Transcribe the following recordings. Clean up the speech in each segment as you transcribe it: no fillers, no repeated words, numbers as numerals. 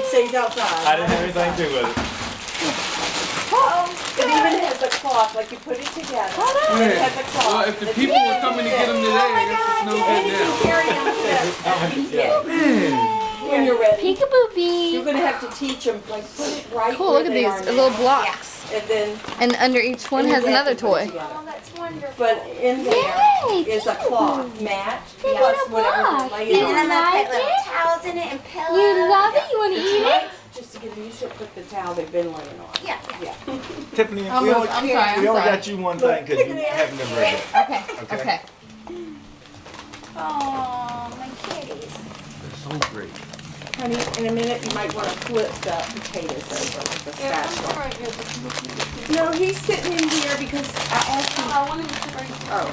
stays outside. I didn't have anything to do with it. It even has a cloth, like you put it together. And it has a cloth. Well, if the people were coming to get them today, I guess it's no good You now. carry them when you're ready. Peekaboo bee. You're gonna have to teach them, like put it right Cool, where look at they these are now. little blocks. And then And under each one and has you have another to put it toy. together. Oh, that's wonderful. But in there Yay, is a cloth mat They plus got a whatever box. you lay You it And on. I'm gonna like put little it? towels in it and pillows. You love it? You want to eat it? Just to get them used to it, put the towel they've been laying on. Yeah. Yeah. Tiffany, we I'm only, sorry, we I'm only sorry. got you one thing because you haven't been ready. Okay, Okay. okay. Oh, my kitties. They're so great. Honey, in a minute you might want to flip the potatoes over with the spatula. No, he's sitting in here because I asked him. I wanted to sit right here. Oh.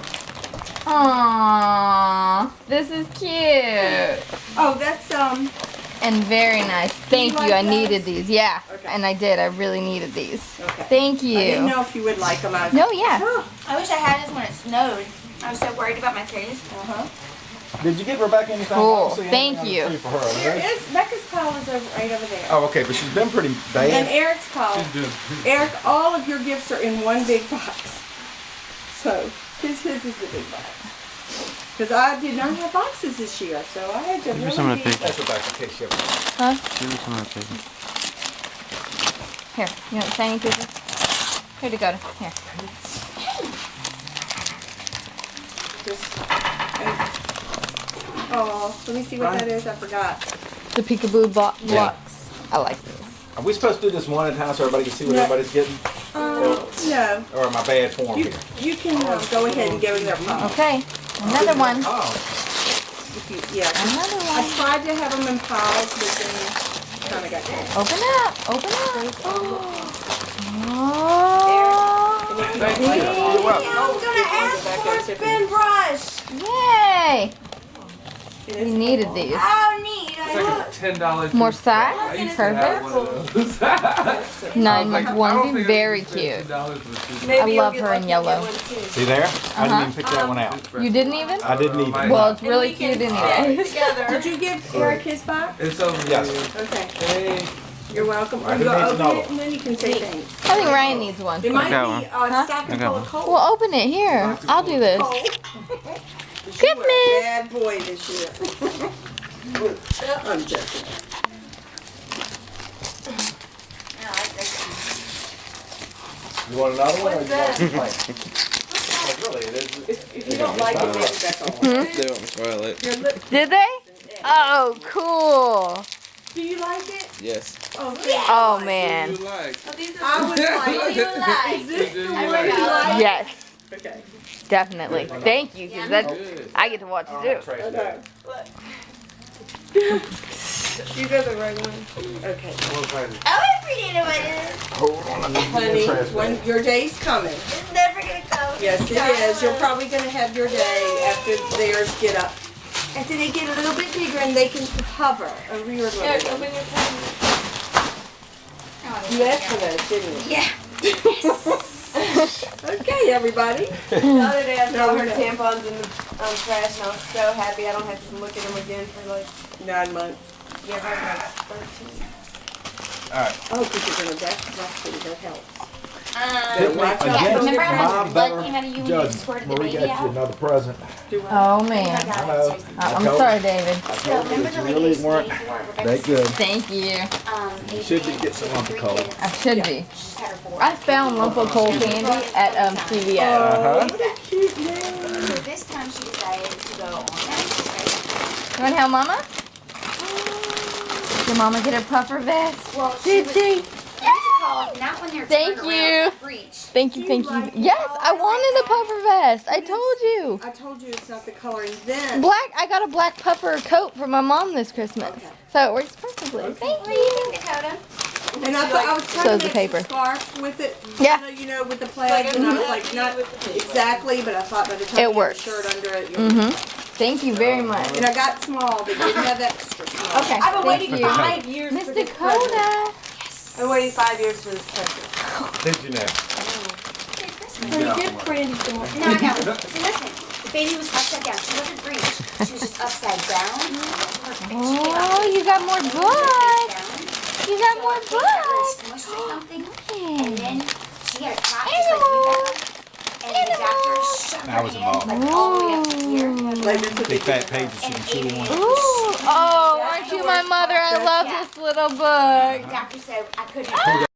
Aww, this is cute. Oh, that's And very nice. Thank like you. I those? needed these. Yeah, Okay. and I did. I really needed these. Okay. Thank I didn't you. know if you would like them. No, yeah. I wish I had this when it snowed. I was so worried about my kitties. Uh-huh. Did you give Rebecca anything? Cool. I don't see anything Thank on the you. tree For her, There right? is Becca's pile is right over there. Oh, okay, but she's been pretty And bad. Eric's pile. She's doing Eric, all of your gifts are in one big box. So his is the big box. Because I did not have boxes this year, so I had to really be... That's Rebecca, in case you ever... Huh? Give me some of that paper. Here, you want tiny pieces? Here, Dakota. Here. Oh, let me see what that is. I forgot. The peekaboo blocks. I like these. Are we supposed to do this one at a time so everybody can see what No. everybody's getting? No. Or am I bad form You, here? you can go ahead and go in their pile. Okay, another one. Oh, If you, yeah. Another I one. tried to have them in piles, but then kind of got cold. Open up. Open up. And if you thank don't you. like it, You're welcome. I'm gonna ask for a spin brush. Oh, yay! it We is needed cold. these. Oh, neat. It's like a $10 More juice. size? I used to have Perfect. one of those. 9-month I don't onesie. think Very I cute. $10 was too I love her in yellow. see there? I didn't even pick that one out. You didn't even? I didn't even. Well, it's really cute anyway. Did you give Eric his box? It's over Yes. here. Okay. Hey. You're welcome. Or Who you go needs open another it and then you can say thanks. I think Ryan needs one. It might got be a stocking full of coal. Well, open it here. I'll do this. You're a Goodness. bad boy this year. I'm joking. I like this You want another one or you want some plain? Oh, really, it is. If you don't like it, maybe back on. They want me to spoil it. Your lip. Did they? Oh, cool. Do you like it? Yes. Oh, yeah. Oh, What do man. you like? I was like, you like. is this What do the you one like? you like? Yes, Okay. definitely. Thank you, because that Good. I get to watch Oh, it too. Okay. These are the right ones. Okay. Oh, I appreciate it. Hold on, let me get the Honey, trash when bag. your day's coming. It's never gonna go. Yes, it is. You're probably going to have your day after theirs get up. After they get a little bit bigger and they can hover over your little one. You asked for those, didn't you? Yeah. Okay, everybody. The other day I saw No, her no. tampons in the trash and I was so happy I don't have to look at them again for like, 9 months. yeah, like 13. Alright. Oh, because you're going to breastfeed. That helps. Tiffany, watch out. against Remember how my much blood better came out of you when you judgment, squirted the Marie baby got you out? another present. Oh, man. I know. I'm sorry, David. I So told you remember that the you lady really who weren't stayed for that Rebecca's good. Thank you. You should just get some lump of coal. I should be. She's had her 4. I found lump of coal candy at CVS. Uh-huh. What a cute name. So this time she decided to go on that. You want to help Mama? Did Mama get her puffer vest? Well, she Did was, she? what's it called? Not when they're Thank turned you. around to breach. Thank you, thank you. Yes, I wanted a puffer vest. I told you. I told you it's not the color. And then, Black. I got a black puffer coat for my mom this Christmas, Okay. so it works perfectly. Thank What do you you. think, Dakota? and I thought I was trying So's to the make paper. a scarf with it. Yeah. You know, with the plaid. And I was like, not exactly, but I thought by the time It you had a works. shirt under it, you're Mhm. Thank you very much. And I got small, but didn't have extra small. Okay. I've been Thank waiting you. 5 years Miss for this present. Dakota. I've been waiting 5 years for this present. Did you know? Merry Christmas. So you did Brandy some more. No, I know. See, listen. The baby was upside down. She wasn't breached. She was just upside down. Perfect. She came up Oh, you got more blood. face down. got more think that really books. smushed or something. And Yeah. then she had a crack just like you have. And the doctor shoved That her was a hand ball. like all the way up to here. Like this would be Big fat good. pages And you can chew on. Ooh. Oh, aren't you my mother? I love this little book. The doctor said I couldn't.